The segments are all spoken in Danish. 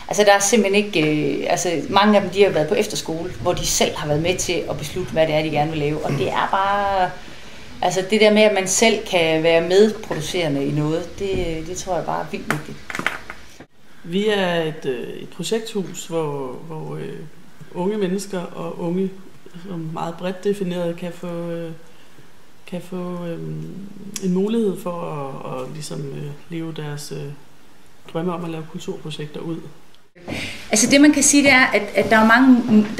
Altså der er simpelthen ikke, mange af dem de har været på efterskole, hvor de selv har været med til at beslutte, hvad det er, de gerne vil lave. Og det er bare, altså det der med, at man selv kan være medproducerende i noget, det tror jeg bare er vildt vigtigt. Vi er et projekthus, hvor unge mennesker og unge, som meget bredt defineret, kan få en mulighed for at ligesom leve deres drømme om at lave kulturprojekter ud. Altså det man kan sige, det er, at der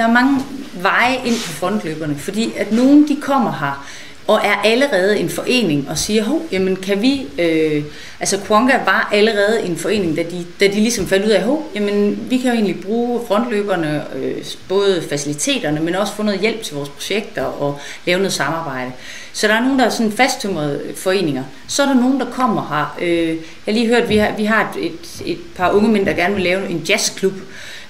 er mange veje ind på frontløberne, fordi at nogen de kommer her og er allerede en forening og siger, jamen kan vi, Kwanga var allerede en forening, da de ligesom faldt ud af, jamen vi kan jo egentlig bruge frontløberne, både faciliteterne, men også få noget hjælp til vores projekter og lave noget samarbejde. Så der er nogen, der er sådan fasttømrede foreninger. Så er der nogen, der kommer her. Jeg har lige hørt, vi har et par unge mænd, der gerne vil lave en jazzklub.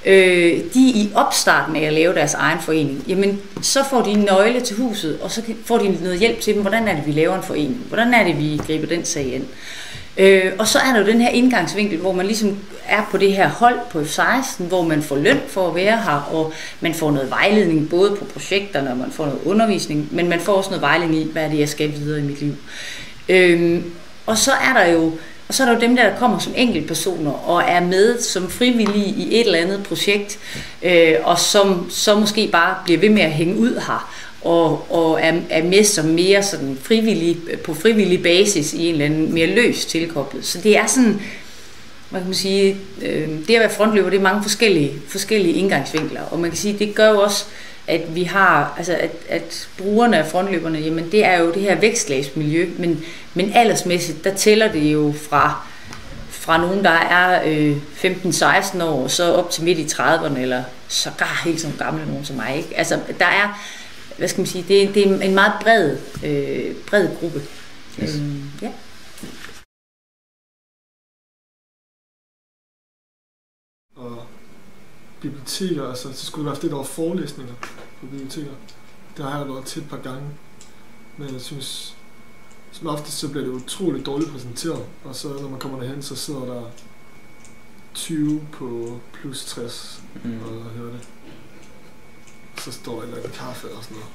De er i opstarten af at lave deres egen forening. Jamen, så får de en nøgle til huset, og så får de noget hjælp til dem. Hvordan er det, vi laver en forening? Hvordan er det, vi griber den sag ind? Og så er der jo den her indgangsvinkel, hvor man ligesom er på det her hold på F16, hvor man får løn for at være her, og man får noget vejledning både på projekterne, og man får noget undervisning, men man får også noget vejledning i, hvad er det, jeg skal videre i mit liv. Og så er der jo dem der kommer som enkeltpersoner og er med som frivillige i et eller andet projekt, og som så måske bare bliver ved med at hænge ud her, og er med som mere sådan på frivillig basis i en eller anden mere løs tilkoblet. Så det er sådan, man kan sige, det at være frontløber, det er mange forskellige indgangsvinkler, og man kan sige, det gør jo også, at vi har, altså at brugerne af frontløberne, jamen det er jo det her vækstlagsmiljø, men aldersmæssigt, der tæller det jo fra nogen, der er 15-16 år, så op til midt i 30'erne, eller sågar helt som gamle nogen som mig, ikke? Altså der er, hvad skal man sige, det er en meget bred gruppe. Yes. Ja. Og biblioteker, altså så skulle det være lidt over forelæsninger på biblioteker. Der har jeg været til et par gange, men jeg synes, som oftest så bliver det utroligt dårligt præsenteret, og så når man kommer derhen, så sidder der 20 på plus 60 og hører det. Så står der en kaffe og sådan noget.